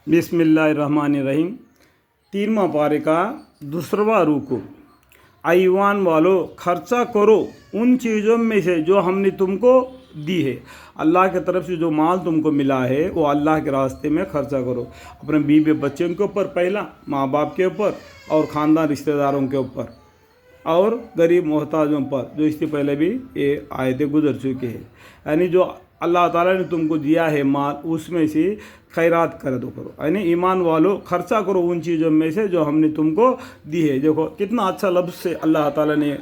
बिस्मिल्लाहिर्रहमानिर्रहीम। 3वां पारे का 2वां रुकू। ईमान वालो खर्चा करो उन चीज़ों में से जो हमने तुमको दी है। अल्लाह की तरफ से जो माल तुमको मिला है वो अल्लाह के रास्ते में खर्चा करो, अपने बीवी बच्चों के ऊपर, पहला माँ बाप के ऊपर और ख़ानदान रिश्तेदारों के ऊपर और गरीब मोहताजों पर, जो इससे पहले भी ये आयतें गुजर चुकी है। यानी जो अल्लाह ताला ने तुमको दिया है माल, उसमें से खैरात कर दो करो। यानी ईमान वालों खर्चा करो उन चीज़ों में से जो हमने तुमको दी है। देखो कितना अच्छा लफ्ज़ से अल्लाह ताला ने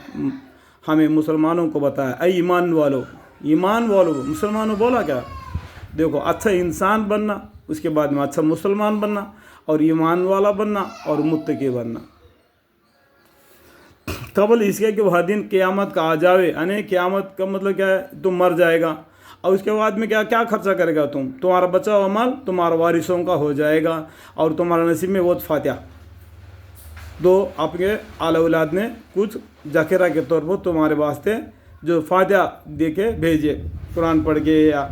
हमें मुसलमानों को बताया, ऐ ईमान वालों। ईमान वालों मुसलमानों बोला क्या? देखो अच्छा इंसान बनना, उसके बाद में अच्छा मुसलमान बनना और ईमान वाला बनना और मुत्तकी बनना। कबल इसके कि वह दिन क़यामत का आ जावे, यानी क़यामत का मतलब क्या है? तुम मर जाएगा और उसके बाद में क्या क्या खर्चा करेगा तुम्हारा बचा हुआ माल तुम्हारा वारिसों का हो जाएगा और तुम्हारा नसीब में वो फातिहा दो आपके आला औलाद ने कुछ जखीरा के तौर पर तुम्हारे वास्ते जो फातिहा दे के भेजे, कुरान पढ़ के या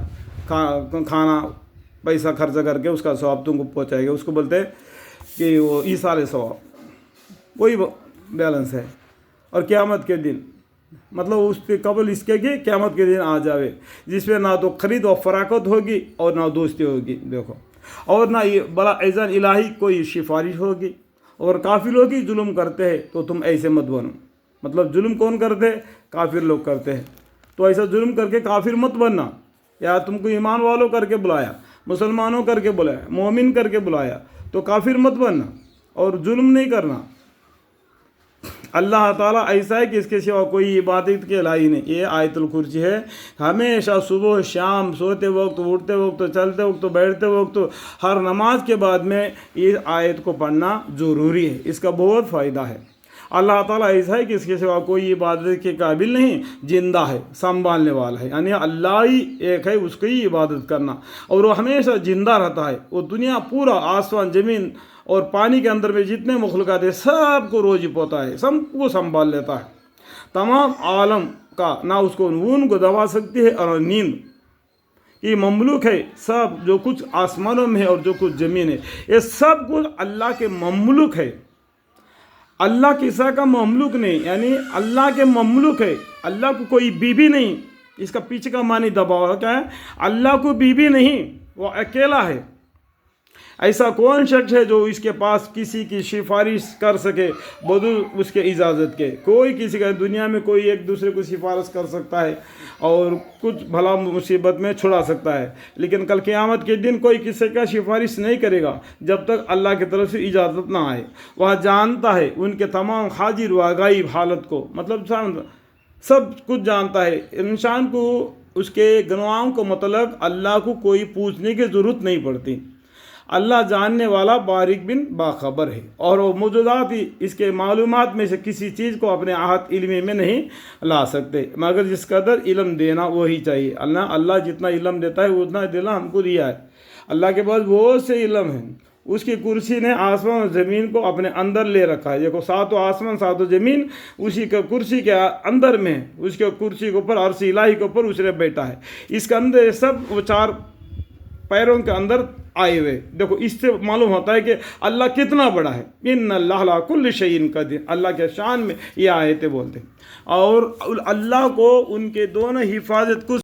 खाना पैसा खर्चा करके उसका सवाब तुमको पहुँचाएगा। उसको बोलते हैं कि वो ईसाले सवाब, वही बैलेंस है। और क़यामत के दिन मतलब उसके कबल इसके कि क़यामत के दिन आ जावे जिसमें ना तो ख़रीद और फराकत होगी और ना दोस्ती होगी। देखो, और ना ये बड़ा ऐज़ान इलाही कोई सिफारिश होगी। और काफिर लोग ही जुल्म करते हैं तो तुम ऐसे मत बनो। मतलब जुल्म कौन करते हैं? काफिर लोग करते हैं। तो ऐसा जुल्म करके काफिर मत बनना। या तुमको ईमान वालों करके बुलाया, मुसलमानों करके बुलाया, मोमिन करके बुलाया, तो काफिर मत बनना और जुल्म नहीं करना। अल्लाह ताला ऐसा है कि इसके सिवा कोई इबादत के लाई नहीं। ये आयतुल कुर्सी है। हमेशा सुबह शाम, सोते वक्त, उठते वक्त, चलते वक्त, बैठते वक्त, हर नमाज के बाद में ये आयत को पढ़ना ज़रूरी है। इसका बहुत फ़ायदा है। अल्लाह ताला ऐसा है कि इसके सिवा कोई इबादत के काबिल नहीं, जिंदा है, संभालने वाला है। यानी अल्लाह ही एक है, उसकी ही इबादत करना। और वो हमेशा जिंदा रहता है। वो दुनिया पूरा आसमान ज़मीन और पानी के अंदर में जितने मखलूक़ात है सबको रोज़ी पोता है, सबको संभाल लेता है। तमाम आलम का ना उसको ऊन को दबा सकती है और नींद। ये ममलूक है, सब जो कुछ आसमानों में है और जो कुछ ज़मीन है, ये सब कुछ अल्लाह के ममलूक है। अल्लाह किसा का ममलूक नहीं, यानी अल्लाह के ममलूक है। अल्लाह को कोई बीबी नहीं। इसका पीछे का मानी दबाव क्या है? अल्लाह को बीबी नहीं, वो अकेला है। ऐसा कौन शख्स है जो इसके पास किसी की सिफारिश कर सके बगैर उसके इजाज़त के? कोई किसी का दुनिया में कोई एक दूसरे को सिफारिश कर सकता है और कुछ भला मुसीबत में छुड़ा सकता है, लेकिन कल क़यामत के दिन कोई किसी का सिफारिश नहीं करेगा जब तक अल्लाह की तरफ से इजाज़त ना आए। वह जानता है उनके तमाम हाजिर व गायब हालत को, मतलब सब कुछ जानता है। इंसान को उसके गुनाहों को मतलब अल्लाह को कोई पूछने की ज़रूरत नहीं पड़ती। अल्लाह जानने वाला बारिक बिन बाखबर है और वो मौजूदात ही इसके मालूमात में से किसी चीज़ को अपने आहत इल्म में नहीं ला सकते, मगर जिस कदर इल्म देना वही चाहिए। अल्लाह जितना इल्म देता है उतना दिला हमको दिया है। अल्लाह के पास बहुत से इल्म है। उसकी कुर्सी ने आसमान और ज़मीन को अपने अंदर ले रखा है। देखो, सातों आसमान सातों ज़मीन उसी के कुर्सी के अंदर में है। उसके कुर्सी के ऊपर अर्श इलाही के ऊपर उसने बैठा है। इसके अंदर सब वो 4 पैरों के अंदर आए हुए। देखो, इससे मालूम होता है कि अल्लाह कितना बड़ा है। इन्नल्लाह अला कुल्लि शैइन क़दीर, अल्लाह के शान में ये आयतें बोलते हैं। और अल्लाह को उनके दोनों हिफाजत को